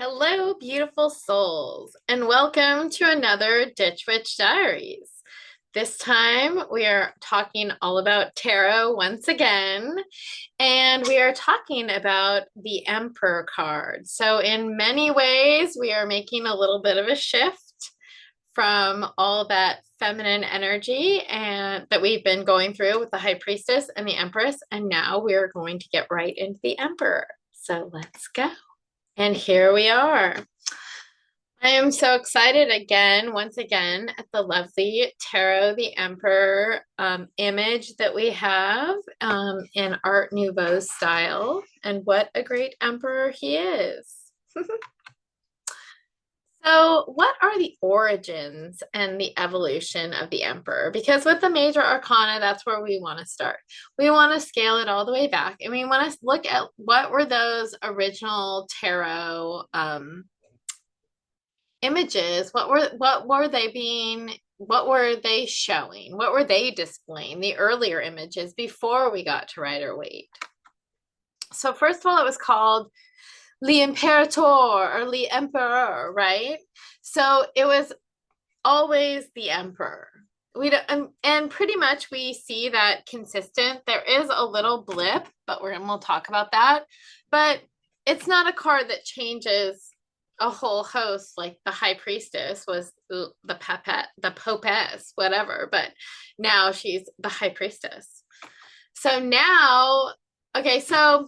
Hello, beautiful souls, and welcome to another Ditch Witch Diaries. This time we are talking all about tarot once again, and we are talking about the Emperor card. So, in many ways, we are making a little bit of a shift from all that feminine energy and that we've been going through with the High Priestess and the Empress, and now we are going to get right into the Emperor. So, let's go. And here we are. I am so excited once again, at the lovely Tarot the Emperor image that we have in Art Nouveau style. And what a great emperor he is. So, what are the origins and the evolution of the emperor? Because with the Major Arcana, that's where we want to start. We want to scale it all the way back, and we want to look at what were those original tarot images. What were they showing? What were they displaying? The earlier images before we got to Rider Waite. So first of all, it was called L'Imperator or L'Empereur, right? So it was always the emperor. We don't, and pretty much we see that consistent. There is a little blip, but we'll talk about that. But it's not a card that changes a whole host, like the High Priestess was the Popess, whatever. But now she's the High Priestess. So now, okay, so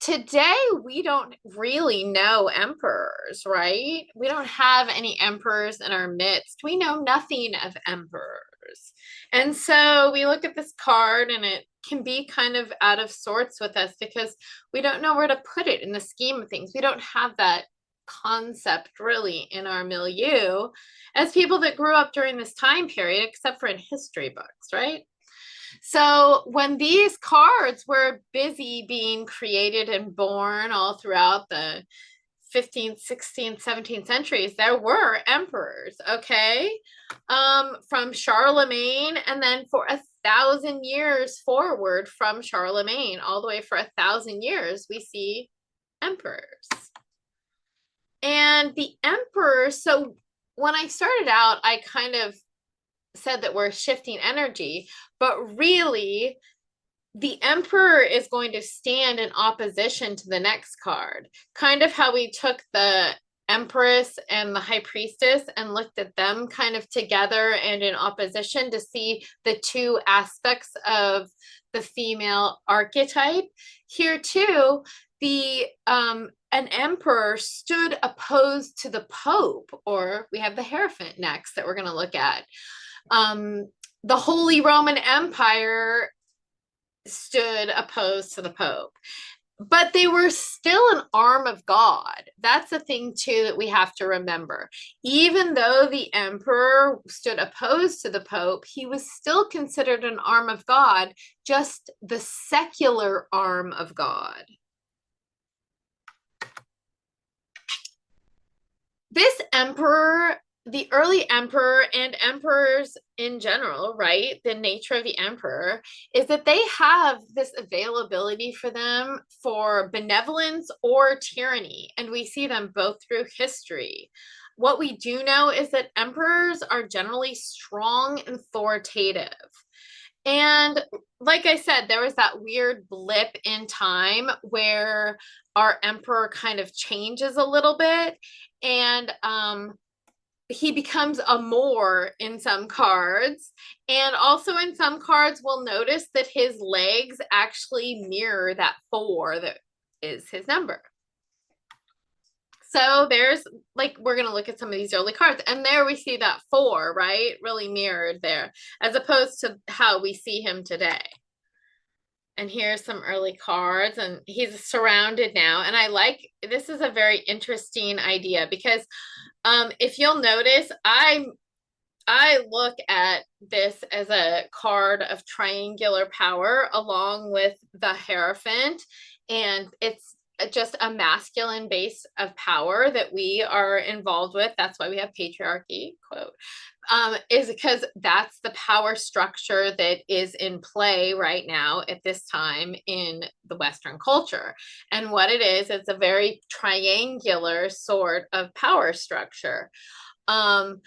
today we don't really know emperors, right? We don't have any emperors in our midst. We know nothing of emperors. And so we look at this card and it can be kind of out of sorts with us because we don't know where to put it in the scheme of things. We don't have that concept really in our milieu as people that grew up during this time period, except for in history books, right? So when these cards were busy being created and born all throughout the 15th, 16th, 17th centuries, there were emperors, okay? From Charlemagne, and then for 1,000 years forward from Charlemagne, all the way for 1,000 years, we see emperors. And the emperor, so when I started out, I kind of said that we're shifting energy, but really the emperor is going to stand in opposition to the next card, kind of how we took the Empress and the High Priestess and looked at them kind of together and in opposition to see the two aspects of the female archetype. Here too, the an emperor stood opposed to the Pope, or we have the Hierophant next that we're going to look at. The Holy Roman Empire stood opposed to the Pope, but they were still an arm of God. That's the thing too that we have to remember. Even though the emperor stood opposed to the Pope, he was still considered an arm of God, just the secular arm of God. This emperor, the early emperor and emperors in general, right? The nature of the emperor is that they have this availability for them for benevolence or tyranny. And we see them both through history. What we do know is that emperors are generally strong and authoritative. And like I said, there was that weird blip in time where our emperor kind of changes a little bit. And he becomes a Moor in some cards. And also in some cards, we'll notice that his legs actually mirror that 4 that is his number. So there's, like, we're going to look at some of these early cards. And there we see that 4, right? Really mirrored there, as opposed to how we see him today. And here's some early cards, and he's surrounded now. And I like, this is a very interesting idea because if you'll notice, I look at this as a card of triangular power along with the Hierophant, and it's just a masculine base of power that we are involved with. That's why we have patriarchy, quote, is because that's the power structure that is in play right now at this time in the Western culture. And what it is, it's a very triangular sort of power structure. And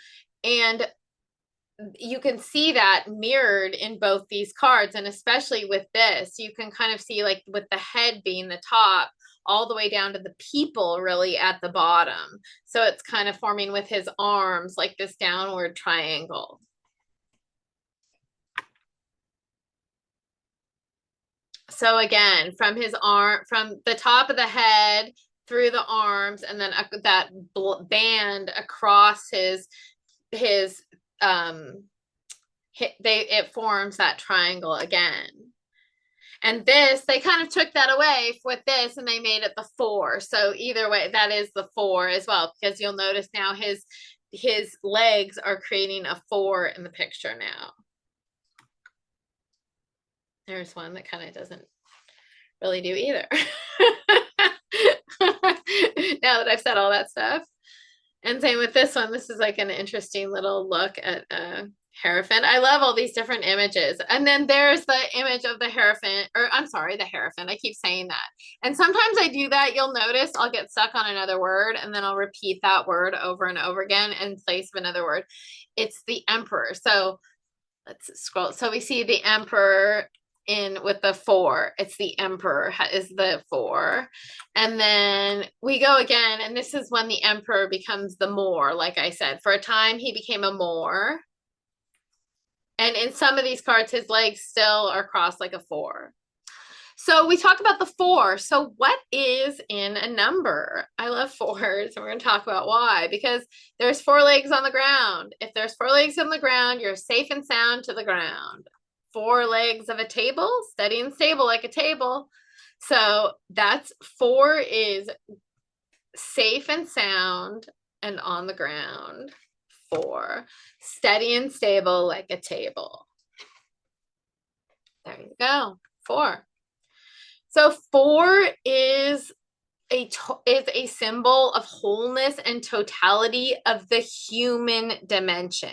you can see that mirrored in both these cards, and especially with this, you can kind of see, like, with the head being the top, all the way down to the people really at the bottom. So it's kind of forming with his arms like this downward triangle. So again, from his arm, from the top of the head through the arms, and then that band across it forms that triangle again. And this, they kind of took that away with this, and they made it the 4. So either way, that is the 4 as well, because you'll notice now his legs are creating a 4 in the picture now. There's one that kind of doesn't really do either. Now that I've said all that stuff. And same with this one. This is like an interesting little look at Hierophant. I love all these different images. And then there's the image of the Hierophant, or I'm sorry, the Hierophant. I keep saying that. And sometimes I do that. You'll notice I'll get stuck on another word, and then I'll repeat that word over and over again in place of another word. It's the Emperor. So let's scroll. So we see the Emperor in with the 4. It's the Emperor is the 4. And then we go again, and this is when the Emperor becomes the Moor. Like I said, for a time he became a Moor. And in some of these cards, his legs still are crossed like a 4. So we talk about the 4. So what is in a number? I love 4s, and we're going to talk about why. Because there's 4 legs on the ground. If there's 4 legs on the ground, you're safe and sound to the ground. 4 legs of a table, steady and stable like a table. So that's 4 is safe and sound and on the ground. 4, steady and stable like a table. There you go, 4. So 4 is a symbol of wholeness and totality of the human dimension.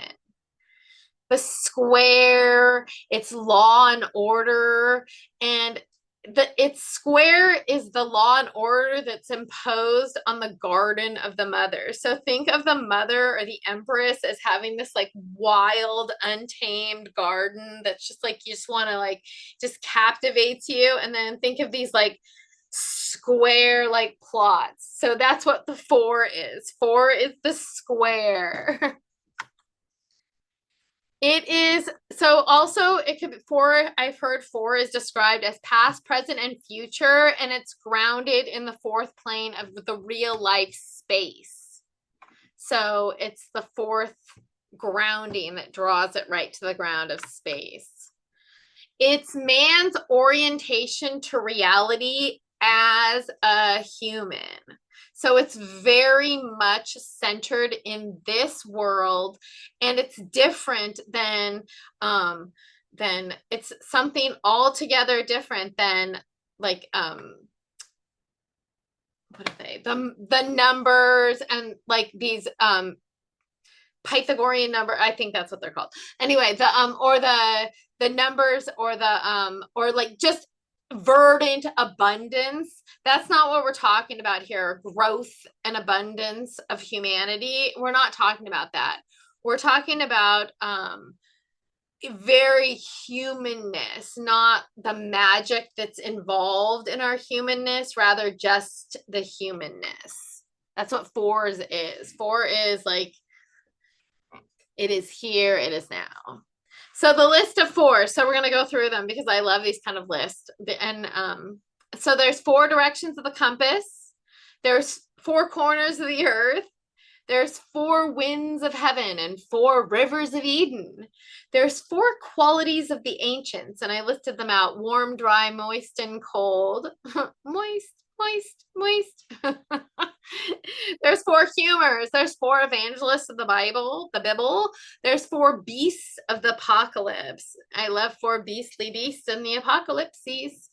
The square, it's law and order, and its square is the law and order that's imposed on the garden of the mother. So think of the mother or the Empress as having this like wild, untamed garden that's just like, you just want to like, just captivates you. And then think of these like square like plots. So that's what the 4 is. 4 is the square. It is, so also it could be 4, I've heard 4 is described as past, present, and future, and it's grounded in the 4th plane of the real life space. So it's the 4th grounding that draws it right to the ground of space. It's man's orientation to reality as a human. So it's very much centered in this world, and it's different than it's something altogether different than like what are they? The numbers and like these Pythagorean number, I think that's what they're called. Anyway, the numbers or or like just verdant abundance. That's not what we're talking about here. Growth and abundance of humanity. We're not talking about that. We're talking about very humanness, not the magic that's involved in our humanness, rather just the humanness. That's what 4 is. 4 is like, it is here, it is now. So the list of 4, so we're going to go through them because I love these kind of lists. And so there's 4 directions of the compass. There's 4 corners of the earth. There's 4 winds of heaven and 4 rivers of Eden. There's 4 qualities of the ancients, and I listed them out: warm, dry, moist, and cold. Moist, moist, moist. There's 4 humors. There's 4 evangelists of the Bible. There's 4 beasts of the apocalypse. I love 4 beastly beasts in the apocalypses.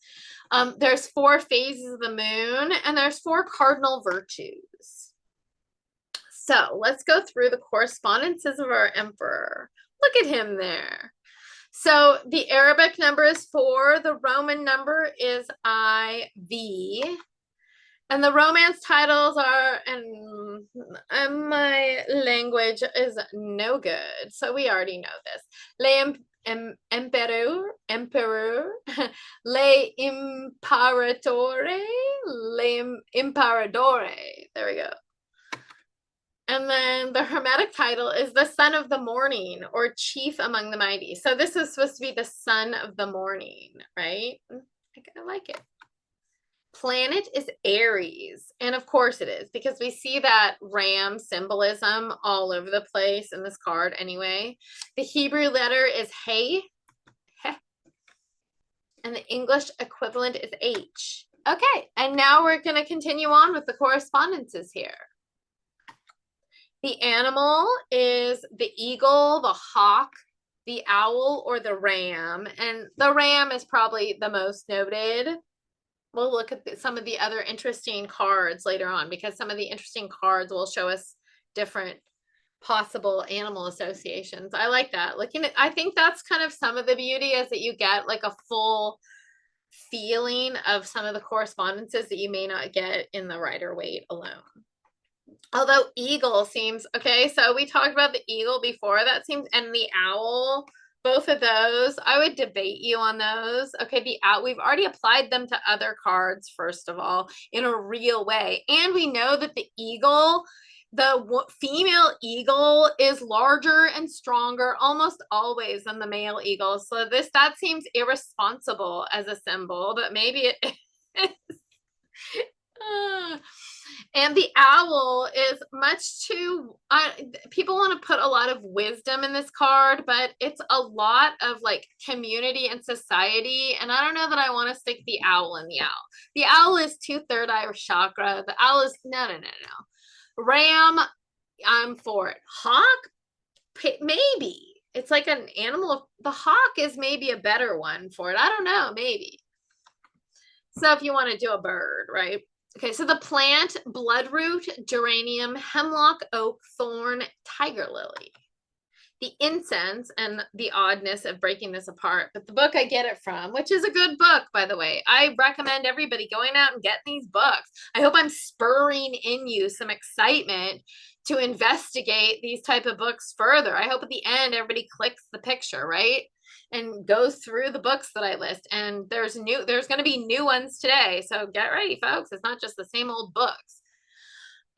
There's 4 phases of the moon, and there's 4 cardinal virtues. So let's go through the correspondences of our emperor. Look at him there. So the Arabic number is 4. The Roman number is IV. And the Romance titles are, and my language is no good, so we already know this. Emperor, le Imparatore, le Imparadore. There we go. And then the Hermetic title is the Son of the Morning, or Chief Among the Mighty. So this is supposed to be the Son of the Morning, right? I like it. Planet is Aries, and of course it is, because we see that ram symbolism all over the place in this card anyway. The Hebrew letter is He, and the English equivalent is H. Okay, and now we're going to continue on with the correspondences here. The animal is the eagle, the hawk, the owl, or the ram, and the ram is probably the most noted. We'll look at some of the other interesting cards later on, because some of the interesting cards will show us different possible animal associations. I like that. I think that's kind of some of the beauty, is that you get like a full feeling of some of the correspondences that you may not get in the Rider-Waite alone. Although eagle seems, okay, so we talked about the eagle before, that seems, and the owl, both of those, I would debate you on those. Okay, the owl, we've already applied them to other cards, first of all, in a real way. And we know that the eagle, the female eagle, is larger and stronger almost always than the male eagle. So that seems irresponsible as a symbol, but maybe it is. And the owl is much too, people want to put a lot of wisdom in this card, but it's a lot of like community and society. And I don't know that I want to stick the owl in the owl. The owl is 2 third eye chakra. The owl is, no. Ram, I'm for it. Hawk, maybe. It's like an animal. The hawk is maybe a better one for it. I don't know, maybe. So if you want to do a bird, right? Okay, so the plant, bloodroot, geranium, hemlock, oak, thorn, tiger lily. The incense, and the oddness of breaking this apart, but the book I get it from, which is a good book, by the way. I recommend everybody going out and getting these books. I hope I'm spurring in you some excitement to investigate these type of books further. I hope at the end everybody clicks the picture, right? And goes through the books that I list. And there's going to be new ones today. So get ready, folks. It's not just the same old books.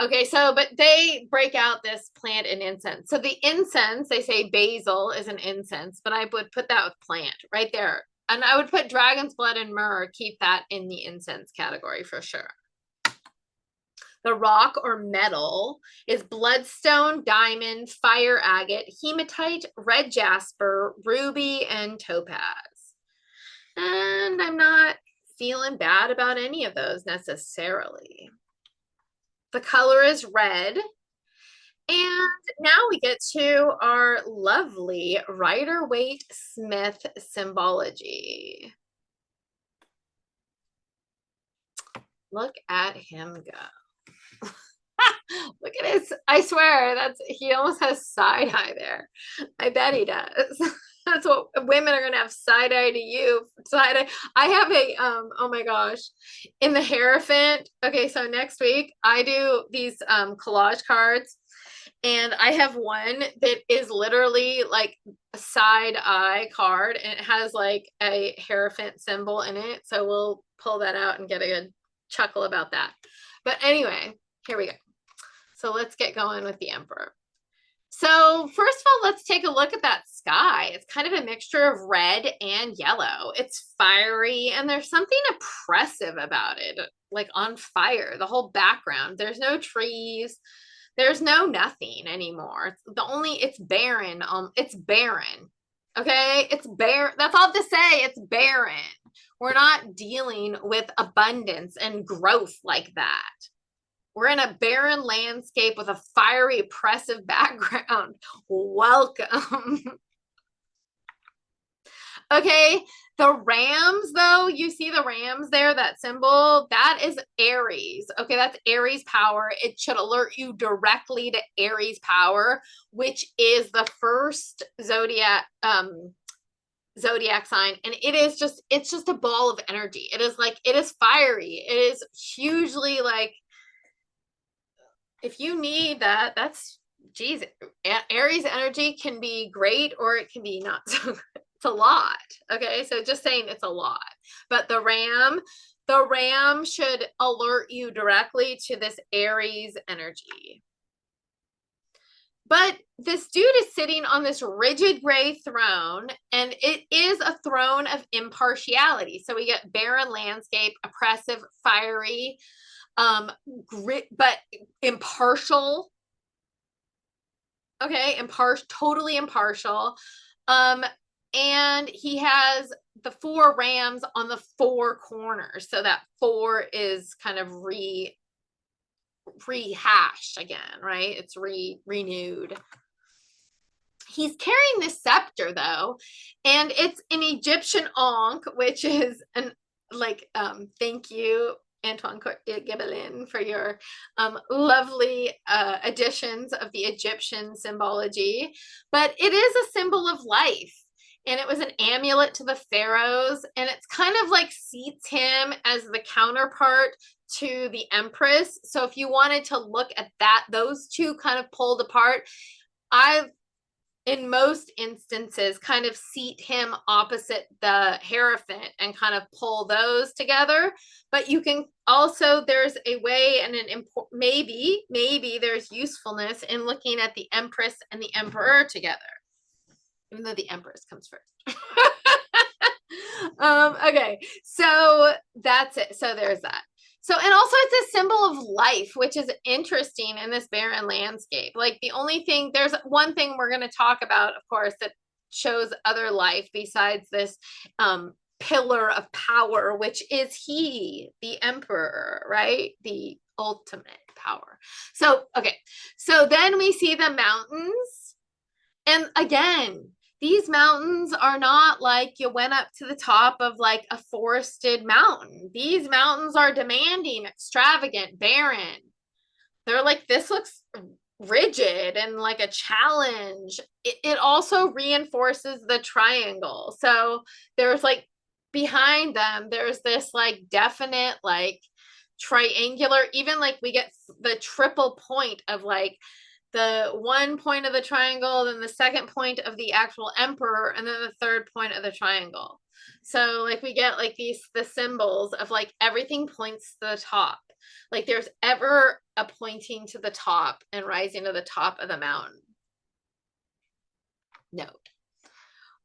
Okay, so, but they break out this plant and incense. So the incense, they say basil is an incense, but I would put that with plant right there. And I would put dragon's blood and myrrh, keep that in the incense category for sure. The rock or metal is bloodstone, diamond, fire agate, hematite, red jasper, ruby, and topaz. And I'm not feeling bad about any of those necessarily. The color is red. And now we get to our lovely Rider-Waite-Smith symbology. Look at him go. Look at his, I swear, he almost has side eye there. I bet he does. That's what women are gonna have, side eye to you. Side eye. I have a oh my gosh, in the Hierophant. Okay, so next week I do these collage cards, and I have one that is literally like a side eye card, and it has like a Hierophant symbol in it. So we'll pull that out and get a good chuckle about that. But anyway, here we go. So let's get going with the Emperor. So first of all, let's take a look at that sky. It's kind of a mixture of red and yellow. It's fiery, and there's something oppressive about it, like on fire, the whole background. There's no trees. There's no nothing anymore. It's barren. It's barren. Okay, it's bare. That's all to say. It's barren. We're not dealing with abundance and growth like that. We're in a barren landscape with a fiery, oppressive background. Welcome. Okay, the rams, though, you see the rams there, that symbol, that is Aries. Okay, that's Aries power. It should alert you directly to Aries power, which is the first zodiac sign, and it's just a ball of energy. It is like, it is fiery. It is hugely like, if you need that, that's, geez, Aries energy can be great or it can be not so good. It's a lot. Okay, so just saying it's a lot. But the ram should alert you directly to this Aries energy. But this dude is sitting on this rigid gray throne, and it is a throne of impartiality. So we get barren landscape, oppressive, fiery, grit, but impartial. Okay, totally impartial. And he has the 4 rams on the 4 corners. So that 4 is kind of rehashed again, right? It's renewed. He's carrying this scepter though, and it's an Egyptian ankh, which is an thank you, Antoine Gibelin, for your lovely additions of the Egyptian symbology. But it is a symbol of life, and it was an amulet to the pharaohs, and it's kind of like seats him as the counterpart to the Empress. So if you wanted to look at that, those two kind of pulled apart, I've in most instances kind of seat him opposite the Hierophant and kind of pull those together. But you can also, there's a way, and maybe there's usefulness in looking at the Empress and the Emperor together, even though the Empress comes first. Okay, so that's it. So there's that. So, and also it's a symbol of life, which is interesting in this barren landscape. Like the only thing, there's one thing we're going to talk about, of course, that shows other life besides this pillar of power, which is he, the emperor, right? The ultimate power. So, okay. So then we see the mountains. And again, these mountains are not like you went up to the top of like a forested mountain. These mountains are demanding, extravagant, barren. They're like, this looks rigid and like a challenge. It also reinforces the triangle. So there's like behind them, there's this like definite like triangular, even like we get the triple point of like the one point of the triangle, then the second point of the actual emperor, and then the third point of the triangle. So like we get like the symbols of like everything points to the top. Like there's ever a pointing to the top and rising to the top of the mountain. Note.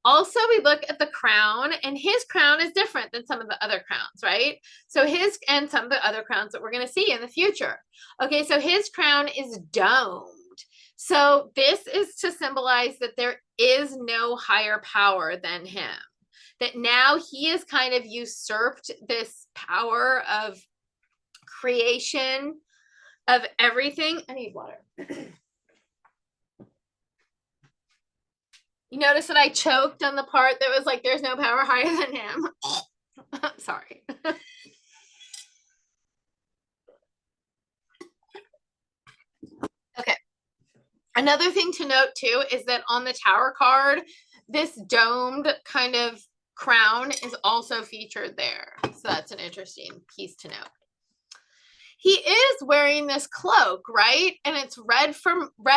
Also, we look at the crown, and his crown is different than some of the other crowns, right? So his, and some of the other crowns that we're going to see in the future. Okay, so his crown is domed. So this is to symbolize that there is no higher power than him. That now he has kind of usurped this power of creation of everything. I need water. You notice that I choked on the part that was like, there's no power higher than him. Sorry. Okay. Another thing to note too is that on the Tower card, this domed kind of crown is also featured there. So that's an interesting piece to note. He is wearing this cloak, right? And it's red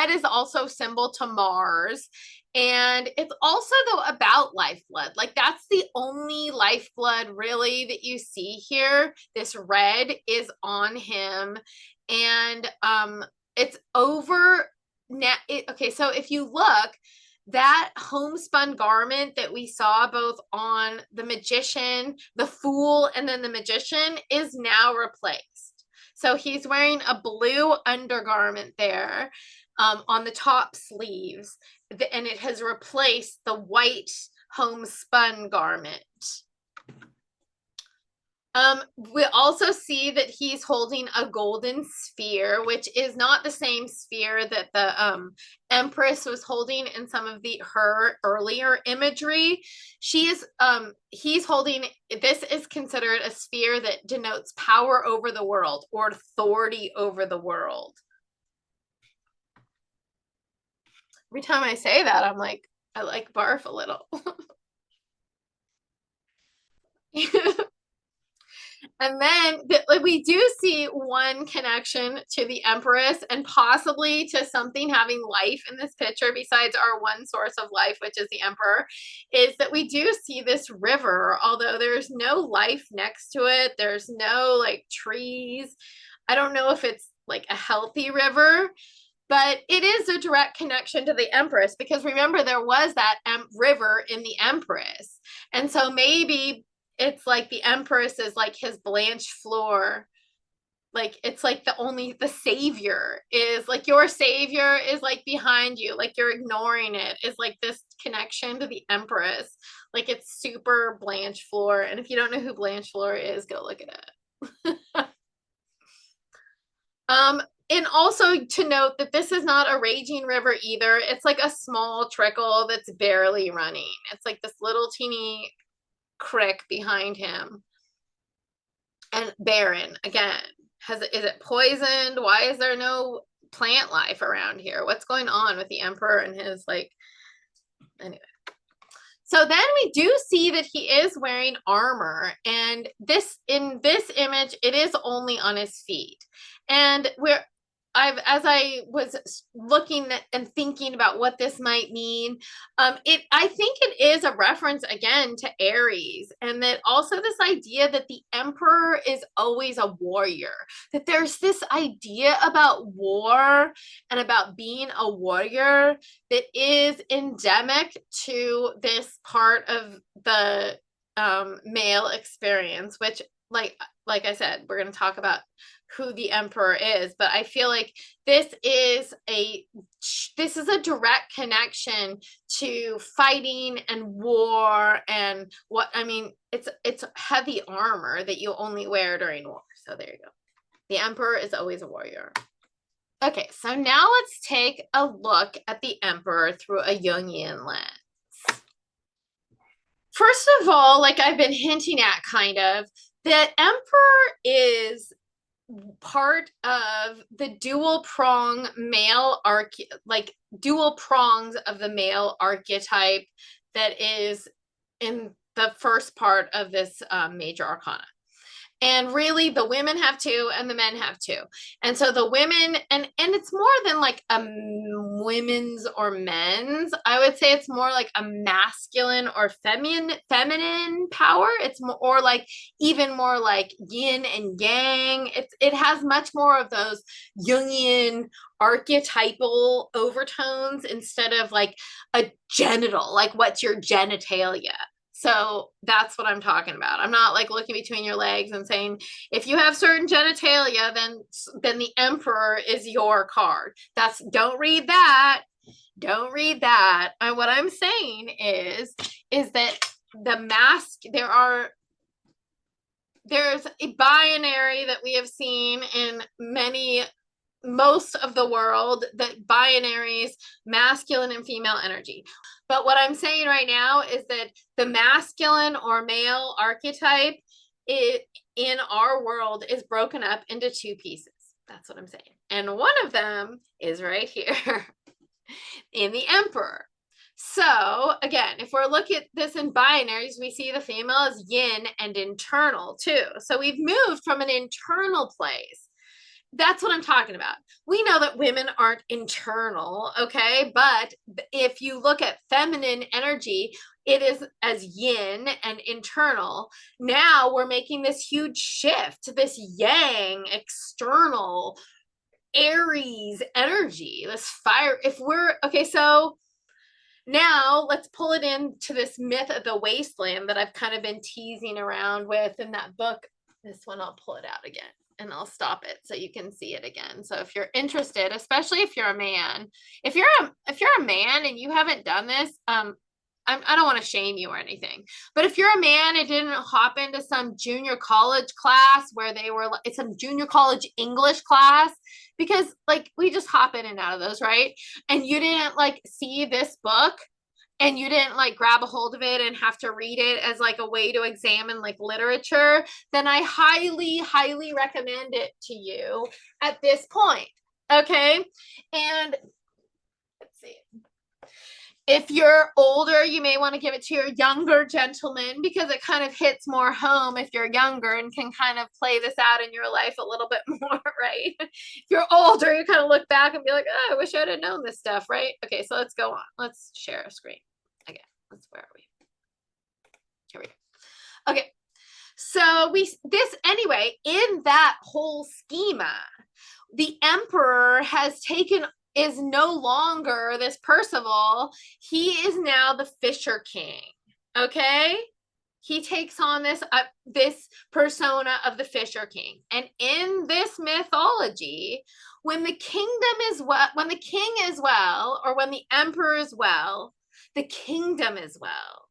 is also symbol to Mars. And it's also though about lifeblood. Like that's the only lifeblood really that you see here. This red is on him. And it's over now. Okay, so if you look, that homespun garment that we saw both on the magician, the fool, and then the magician is now replaced. So he's wearing a blue undergarment there on the top sleeves, and it has replaced the white homespun garment. We also see that he's holding a golden sphere, which is not the same sphere that the Empress was holding in some of her earlier imagery. He's holding, this is considered a sphere that denotes power over the world or authority over the world. Every time I say that, I'm like, I like barf a little. And then we do see one connection to the Empress and possibly to something having life in this picture besides our one source of life, which is the Emperor, is that we do see this river, although there's no life next to it. There's no like trees. I don't know if it's like a healthy river, but it is a direct connection to the Empress because remember there was that river in the Empress. And so maybe it's like the Empress is like his blanched floor. Like it's like the savior is like your savior is like behind you, like you're ignoring it, is like this connection to the Empress. Like it's super Blanche Floor. And if you don't know who Blanche Floor is, go look at it. And also to note that this is not a raging river either. It's like a small trickle that's barely running. It's like this little teeny crick behind him. And barren again. Is it poisoned? Why is there no plant life around here? What's going on with the Emperor and his like anyway. So then we do see that he is wearing armor, and in this image it is only on his feet. And as I was looking and thinking about what this might mean, I think it is a reference again to Aries, and that also this idea that the Emperor is always a warrior, that there's this idea about war and about being a warrior that is endemic to this part of the male experience, which like I said, we're going to talk about who the Emperor is, but I feel like this is a direct connection to fighting and war and what I mean. It's heavy armor that you only wear during war. So there you go. The Emperor is always a warrior. Okay, so now let's take a look at the Emperor through a Jungian lens. First of all, like I've been hinting at kind of, the Emperor is part of the dual prongs of the male archetype that is in the first part of this Major Arcana. And really the women have two and the men have two. And so the women, and it's more than like a women's or men's. I would say it's more like a masculine or feminine power. It's more, or like even more like yin and yang. It has much more of those Jungian archetypal overtones instead of like a genital, like what's your genitalia. So that's what I'm talking about. I'm not like looking between your legs and saying, if you have certain genitalia, then the Emperor is your card. Don't read that. Don't read that. And what I'm saying is that there's a binary that we have seen in most of the world, that binaries, masculine and female energy. But what I'm saying right now is that the masculine or male archetype in our world is broken up into two pieces. That's what I'm saying. And one of them is right here in the Emperor. So again, if we're looking at this in binaries, we see the female is yin and internal too. So we've moved from an internal place. That's what I'm talking about. We know that women aren't internal, okay? But if you look at feminine energy, it is as yin and internal. Now we're making this huge shift to this yang, external, Aries energy, this fire. So now let's pull it into this myth of the wasteland that I've kind of been teasing around with in that book. This one, I'll pull it out again. And I'll stop it so you can see it again. So if you're interested, especially if you're a man, if you're a man and you haven't done this, I don't want to shame you or anything, but if you're a man and didn't hop into some junior college class where they were, it's some junior college English class, because like we just hop in and out of those, right? And you didn't like see this book and you didn't like grab a hold of it and have to read it as like a way to examine like literature, then I highly, highly recommend it to you at this point. Okay. And let's see. If you're older, you may want to give it to your younger gentleman because it kind of hits more home if you're younger and can kind of play this out in your life a little bit more, right? If you're older, you kind of look back and be like, oh, I wish I'd have known this stuff, right? Okay, so let's go on. Let's share a screen again. Where are we? Here we go. Okay, so anyway, in that whole schema, the emperor is no longer this Percival. He is now the Fisher King. Okay? He takes on this persona of the Fisher King. And in this mythology, when the king is well, or when the emperor is well, the kingdom is well.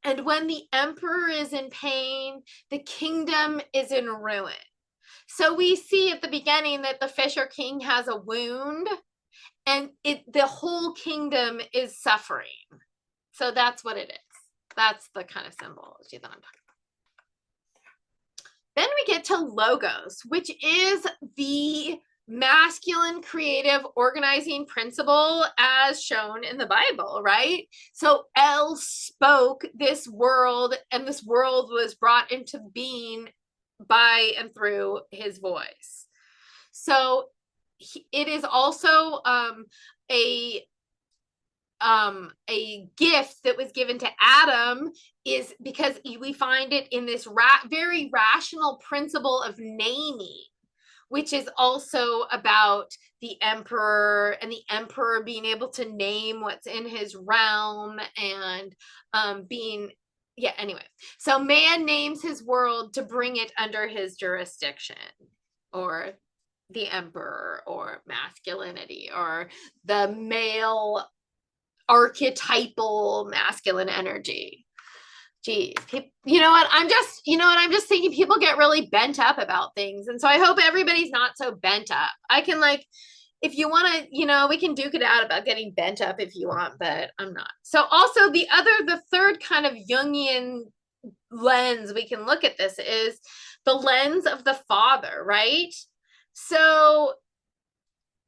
And when the emperor is in pain, the kingdom is in ruin. So we see at the beginning that the Fisher King has a wound and the whole kingdom is suffering. So that's what it is. That's the kind of symbology that I'm talking about. Then we get to logos, which is the masculine creative organizing principle as shown in the Bible, right? So El spoke this world, and this world was brought into being by and through his voice. So it is also a gift that was given to Adam, is because we find it in this very rational principle of naming, which is also about the emperor and the emperor being able to name what's in his realm and anyway. So man names his world to bring it under his jurisdiction, or the emperor, or masculinity, or the male archetypal masculine energy. Geez, you know what? I'm just thinking people get really bent up about things. And so I hope everybody's not so bent up. I can if you want to, we can duke it out about getting bent up if you want, but I'm not. So also the third kind of Jungian lens we can look at this is the lens of the father, right? So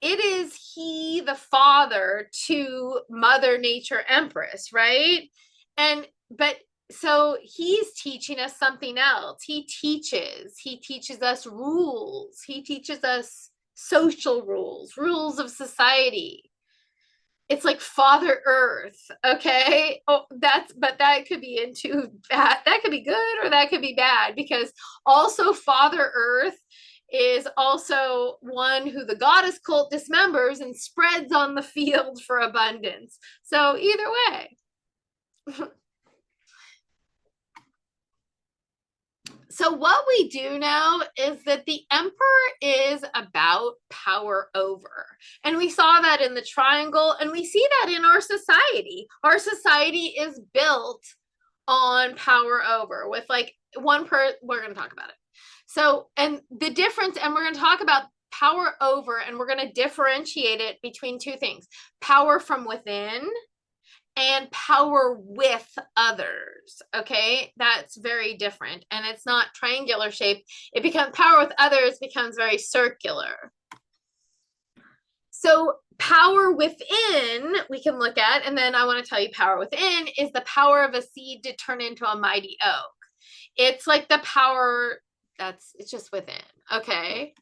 it is he, the father, to Mother Nature Empress, right? So he's teaching us something else. He teaches us rules. He teaches us social rules of society. It's like Father Earth, okay? But that could be that could be good or that could be bad, because also Father Earth is also one who the goddess cult dismembers and spreads on the field for abundance. So either way. So what we do know is that the emperor is about power over. And we saw that in the triangle, and we see that in our society. Our society is built on power over, with we're going to talk about it. So, and the difference, and we're going to talk about power over, and we're going to differentiate it between two things: power from within and power with others. Okay, that's very different, and it's not triangular shaped. It becomes power with others becomes very circular. So power within we can look at, and then I want to tell you power within is the power of a seed to turn into a mighty oak. It's like the power it's just within. Okay,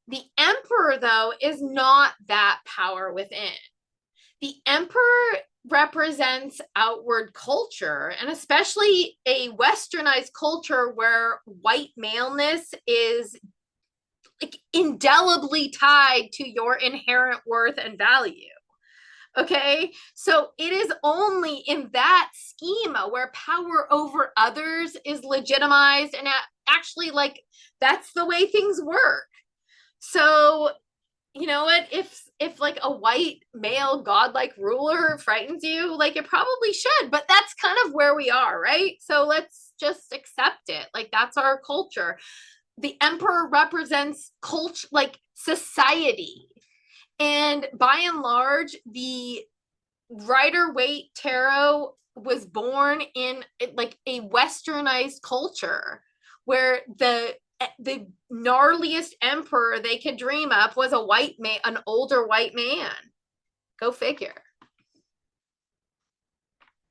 the emperor though is not that power within. The emperor represents outward culture, and especially a westernized culture where white maleness is indelibly tied to your inherent worth and value. Okay, so it is only in that schema where power over others is legitimized, and actually that's the way things work. So you know what, if like a white male godlike ruler frightens you, like it probably should, but that's kind of where we are, right? So let's just accept it. Like that's our culture. The emperor represents culture, like society. And by and large, the Rider-Waite tarot was born in like a westernized culture where the gnarliest emperor they could dream up was a white man, an older white man. Go figure.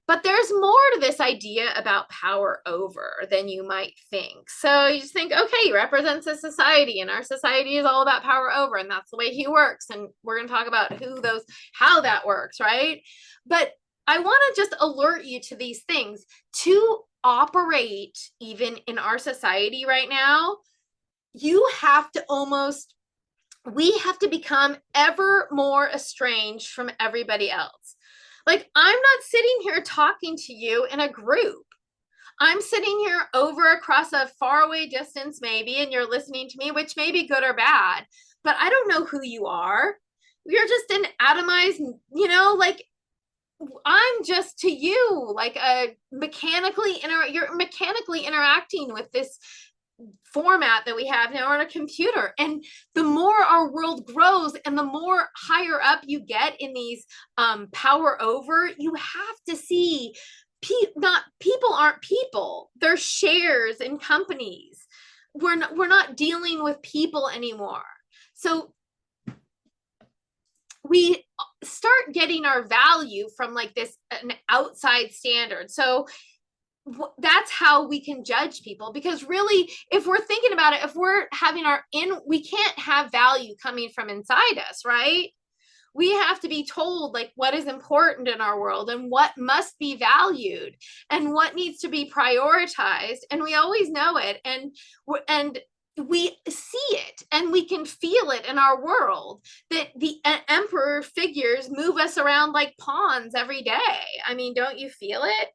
But there's more to this idea about power over than you might think. So you just think, okay, he represents a society, and our society is all about power over, and that's the way he works. And we're going to talk about how that works, right? But I want to just alert you to these things. To operate even in our society right now, you have to we have to become ever more estranged from everybody else. Like, I'm not sitting here talking to you in a group. I'm sitting here over across a faraway distance, maybe, and you're listening to me, which may be good or bad, but I don't know who you are. You're just an atomized, like, I'm just to you like a you're mechanically interacting with this format that we have now on a computer. And the more our world grows and the more higher up you get in these power over, you have to see people aren't people, they're shares in companies. We're not dealing with people anymore. So we start getting our value from like an outside standard. So that's how we can judge people, because really, if we're thinking about it, if we're having we can't have value coming from inside us, right? We have to be told like what is important in our world and what must be valued and what needs to be prioritized, and we always know it, and we see it and we can feel it in our world, that the emperor figures move us around like pawns every day. I mean, don't you feel it?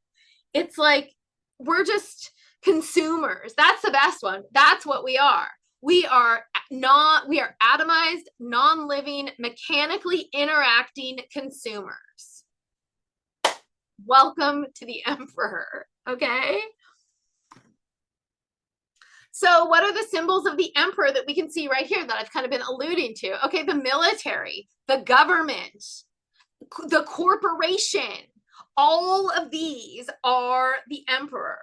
It's like we're just consumers. That's the best one. That's what we are. We are atomized, non-living, mechanically interacting consumers. Welcome to the emperor, okay? So what are the symbols of the emperor that we can see right here that I've kind of been alluding to? Okay, the military, the government, the corporation, all of these are the emperor,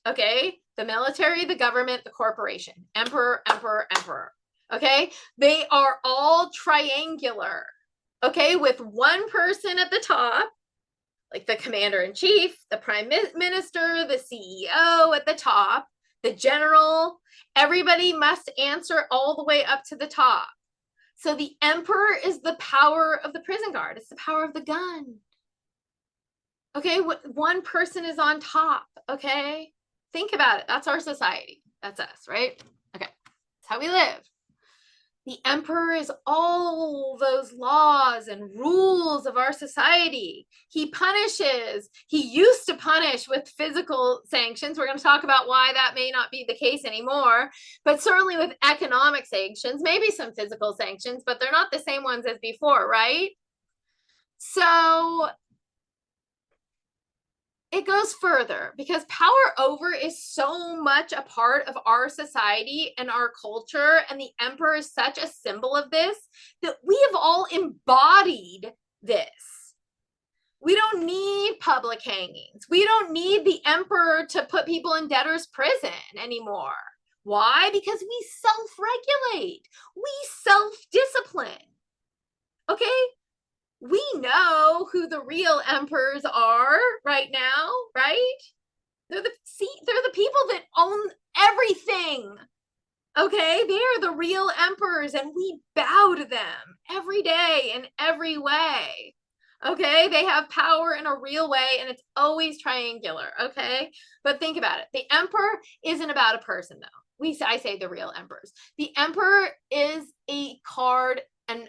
okay? The military, the government, the corporation, emperor, emperor, emperor, okay? They are all triangular, okay? With one person at the top, like the commander-in-chief, the prime minister, the CEO at the top, the general, everybody must answer all the way up to the top. So the emperor is the power of the prison guard. It's the power of the gun. Okay, one person is on top, okay? Think about it. That's our society. That's us, right? Okay, that's how we live. The emperor is all those laws and rules of our society. He punishes. He used to punish with physical sanctions. We're going to talk about why that may not be the case anymore, but certainly with economic sanctions, maybe some physical sanctions, but they're not the same ones as before, right? So it goes further, because power over is so much a part of our society and our culture, and the emperor is such a symbol of this that we have all embodied this. We don't need public hangings. We don't need the emperor to put people in debtor's prison anymore. Why? Because we self-regulate. We self-discipline. Okay? We know who the real emperors are right now, right? They're the people that own everything. Okay, they are the real emperors, and we bow to them every day in every way. Okay, they have power in a real way, and it's always triangular. Okay, but think about it. The emperor isn't about a person, though. I say the real emperors. The emperor is a card, an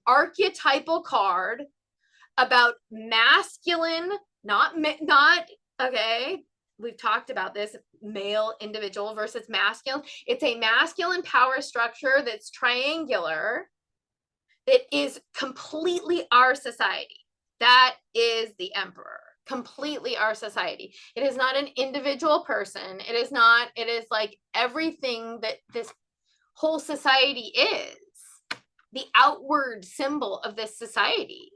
archetypal card about masculine, not okay. We've talked about this, male individual versus masculine. It's a masculine power structure that's triangular. that is completely our society. That is the emperor. Completely our society. It is not an individual person. It is not, it is like everything that this whole society is, the outward symbol of this society.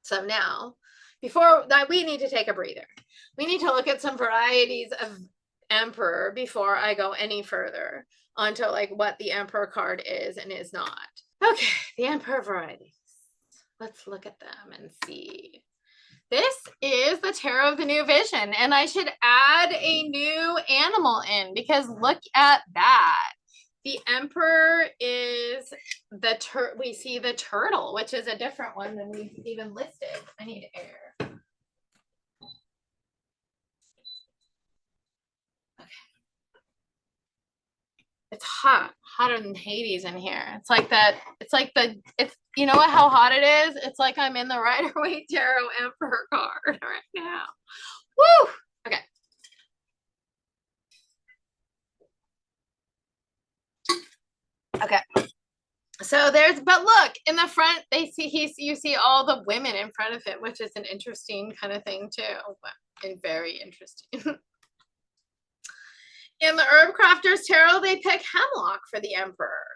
So now, before that, we need to take a breather. We need to look at some varieties of emperor before I go any further onto like what the emperor card is and is not. Okay, the emperor varieties. Let's look at them and see. This is the Tarot of the New Vision, and I should add a new animal in because look at that. The emperor is the we see the turtle, which is a different one than we've even listed. I need air. Okay. It's hot, hotter than Hades in here. It's like that. It's like it's, you know what, how hot it is? It's like I'm in the Rider-Waite Tarot Emperor card right now. Woo! Okay. Okay. So there's, but look, in the front, they see, you see all the women in front of him, which is an interesting kind of thing too. And very interesting. In the Herb Crafters Tarot, they pick hemlock for the emperor.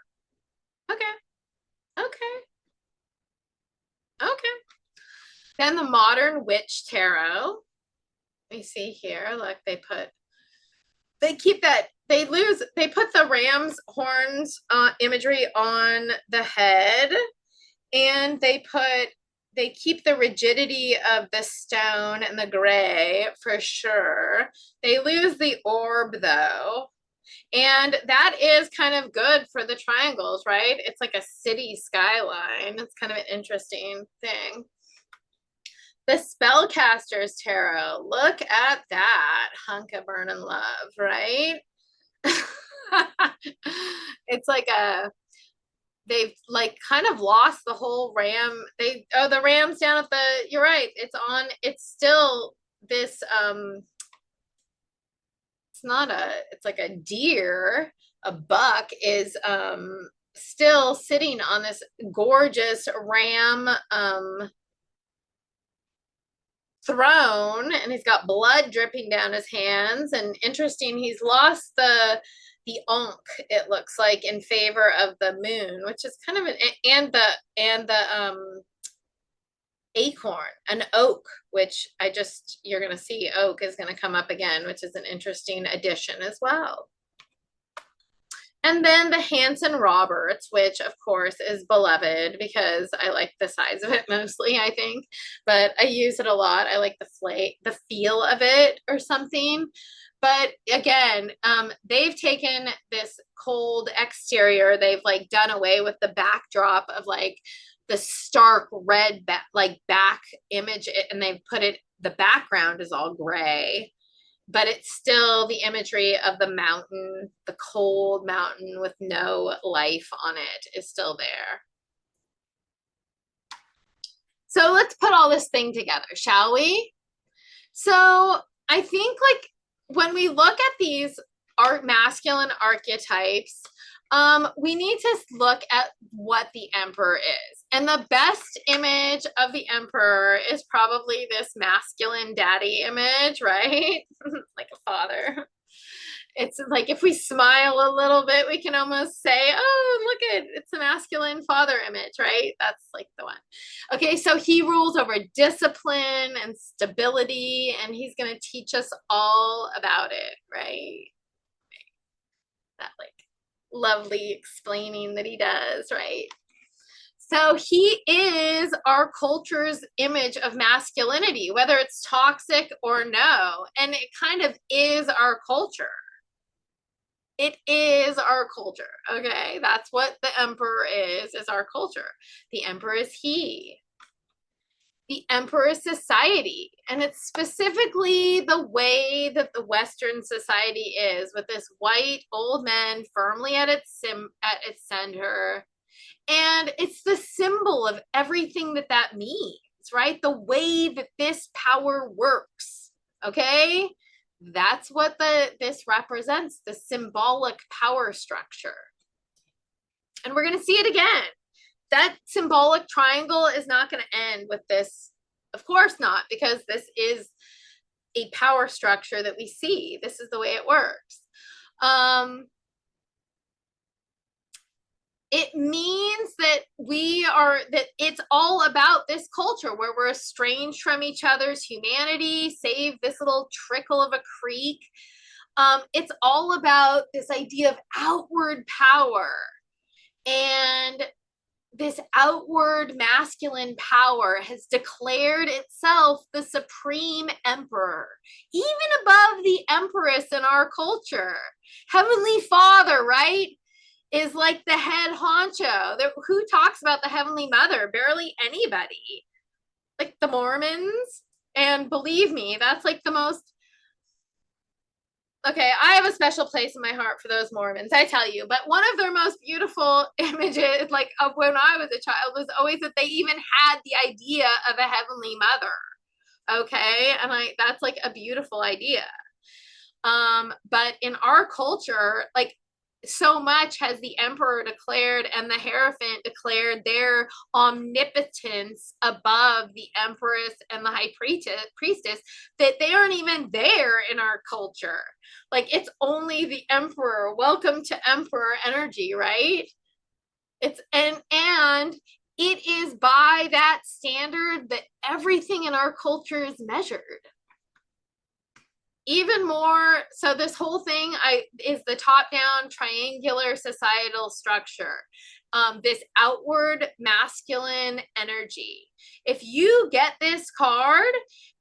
Okay. Okay. Okay. Then the Modern Witch Tarot. We see here, look, they keep that, they put the ram's horns imagery on the head, and they keep the rigidity of the stone and the gray for sure. They lose the orb though. And that is kind of good for the triangles, right? It's like a city skyline. It's kind of an interesting thing. The Spellcasters Tarot. Look at that hunk of burning love, right? It's like they've like kind of lost the whole ram. The ram's down at the, you're right. It's still this, it's like a deer, a buck is still sitting on this gorgeous ram throne, and he's got blood dripping down his hands. And interesting, he's lost the ankh, it looks like, in favor of the moon, which is kind of and the acorn, an oak, which you're gonna see oak is gonna come up again, which is an interesting addition as well. And then the Hanson Roberts, which of course is beloved because I like the size of it mostly, I think, but I use it a lot. I like the feel of it or something. But again, they've taken this cold exterior, they've like done away with the backdrop of like the stark red back image, and they've put it, the background is all gray, but it's still the imagery of the mountain, the cold mountain with no life on it is still there. So let's put all this thing together, shall we? So I think like when we look at these masculine archetypes, we need to look at what the emperor is. And the best image of the emperor is probably this masculine daddy image, right? Like a father. It's like if we smile a little bit, we can almost say, oh, look at, it's a masculine father image, right? That's like the one. Okay, so he rules over discipline and stability, and he's going to teach us all about it, right? That like lovely explaining that he does, right? So he is our culture's image of masculinity, whether it's toxic or no. And it kind of is our culture. It is our culture. Okay, that's what the emperor is our culture. The emperor is he. The emperor is society, and it's specifically the way that the Western society is, with this white old man firmly at its center, and it's the symbol of everything that means, right? The way that this power works. Okay, that's what this represents, the symbolic power structure. And we're going to see it again. that symbolic triangle is not going to end with this. Of course not, because this is a power structure that we see. This is the way it works. It means that that it's all about this culture where we're estranged from each other's humanity, save this little trickle of a creek. It's all about this idea of outward power. And this outward masculine power has declared itself the supreme emperor, even above the empress in our culture. Heavenly Father, right, is like the head honcho. Who talks about the Heavenly Mother? Barely anybody. Like the Mormons. And believe me, that's like the most. Okay, I have a special place in my heart for those Mormons, I tell you. But one of their most beautiful images, like of when I was a child, was always that they even had the idea of a Heavenly Mother. Okay, and that's like a beautiful idea. But in our culture, like so much has the emperor declared and the Hierophant declared their omnipotence above the empress and the high priestess that they aren't even there in our culture. Like it's only the emperor. Welcome to emperor energy, right? It's and it is by that standard that everything in our culture is measured. Even more so, this whole thing is the top-down triangular societal structure. This outward masculine energy. If you get this card,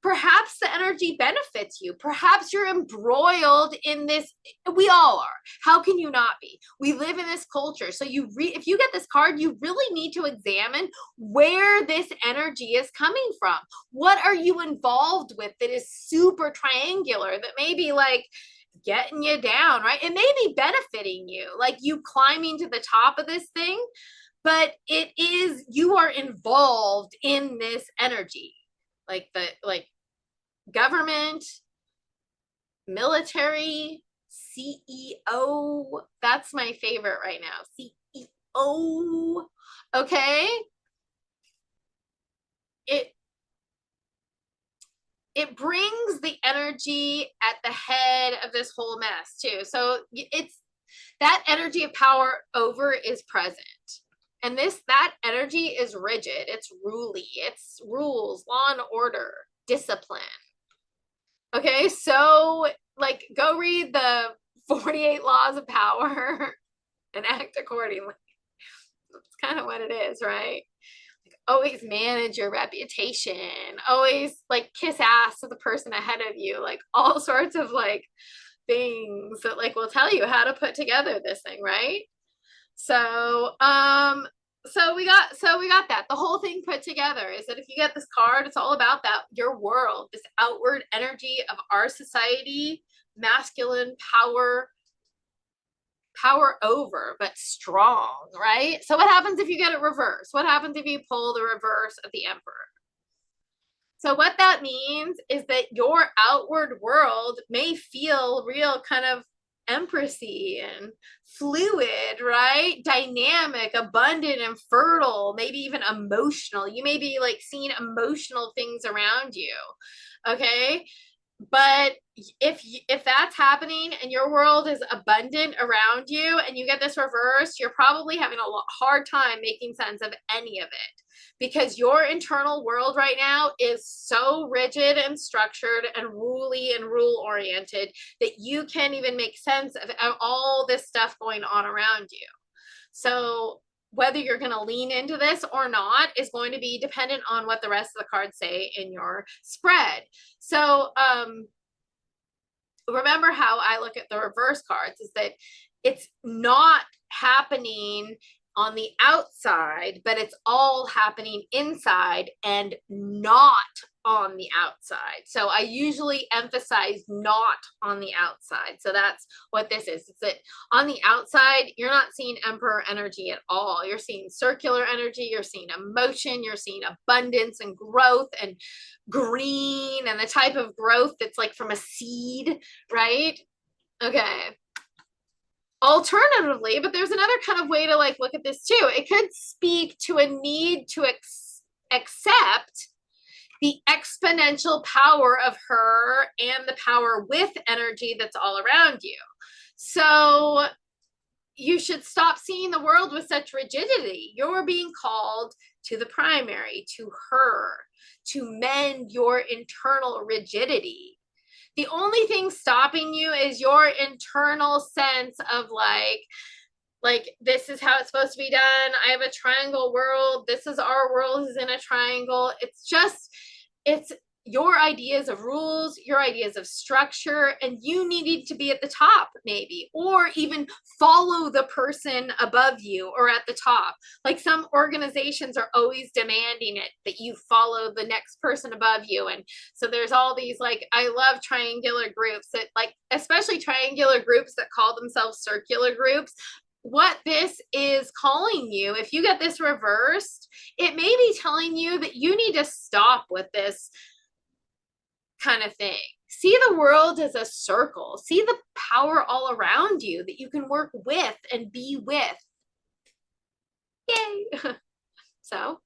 perhaps the energy benefits you. Perhaps you're embroiled in this. We all are. How can you not be? We live in this culture. So if you get this card, you really need to examine where this energy is coming from. What are you involved with that is super triangular, that may be like getting you down, right? It may be benefiting you, like you climbing to the top of this thing, but you are involved in this energy, like government, military, CEO. That's my favorite right now. CEO. Okay. It brings the energy at the head of this whole mess too. So it's that energy of power over is present. And that energy is rigid. It's ruly. It's rules, law and order, discipline. Okay, so like go read the 48 laws of power and act accordingly. That's kind of what it is, right? Always manage your reputation, always like kiss ass to the person ahead of you, like all sorts of like things that like will tell you how to put together this thing, right? So we got that. The whole thing put together is that if you get this card, it's all about that, your world, this outward energy of our society, masculine power over, but strong, right? So what happens if you get it reversed? What happens if you pull the reverse of the emperor? So what that means is that your outward world may feel real kind of empressy and fluid, right? Dynamic, abundant, and fertile, maybe even emotional. You may be like seeing emotional things around you. Okay. But if that's happening and your world is abundant around you and you get this reversed, you're probably having a hard time making sense of any of it, because your internal world right now is so rigid and structured and rule oriented that you can't even make sense of all this stuff going on around you. So whether you're going to lean into this or not is going to be dependent on what the rest of the cards say in your spread. So remember how I look at the reverse cards is that it's not happening on the outside, but it's all happening inside and not on the outside. So I usually emphasize not on the outside. So that's what this is. It's that on the outside, you're not seeing emperor energy at all. You're seeing circular energy. You're seeing emotion. You're seeing abundance and growth and green and the type of growth that's like from a seed, right? Okay. Alternatively, but there's another kind of way to like look at this too. It could speak to a need to accept the exponential power of her and the power with energy that's all around you. So you should stop seeing the world with such rigidity. You're being called to the primary, to her, to mend your internal rigidity. The only thing stopping you is your internal sense of like this is how it's supposed to be done. I have a triangle world. This is our world is in a triangle. It's your ideas of rules, your ideas of structure, and you needed to be at the top maybe, or even follow the person above you or at the top. Like some organizations are always demanding it that you follow the next person above you. And so there's all these, like, I love triangular groups that like, especially triangular groups that call themselves circular groups. What this is calling you, if you get this reversed, it may be telling you that you need to stop with this kind of thing. See the world as a circle. See the power all around you that you can work with and be with. Yay! So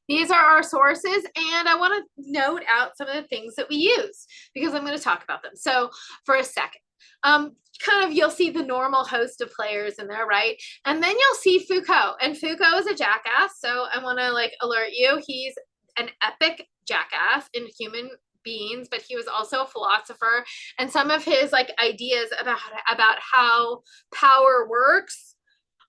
these are our sources, and I want to note out some of the things that we use because I'm going to talk about them. So for a second, kind of you'll see the normal host of players in there, right? And then you'll see Foucault, and Foucault is a jackass. So I want to like alert you, he's an epic jackass in human beings, but he was also a philosopher, and some of his like ideas about how power works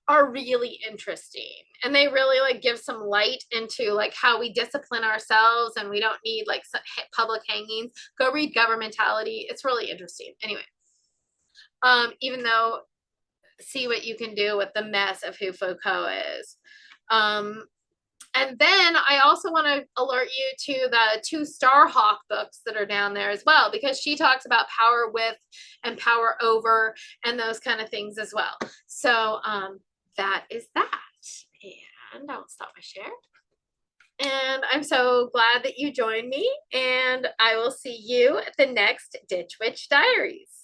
are really interesting, and they really like give some light into like how we discipline ourselves and we don't need like public hangings. Go read Governmentality. It's really interesting. Anyway, even though see what you can do with the mess of who Foucault is. And then I also want to alert you to the 2 Starhawk books that are down there as well, because she talks about power with and power over and those kind of things as well. So that is that. And I'll stop my share. And I'm so glad that you joined me, and I will see you at the next Ditch Witch Diaries.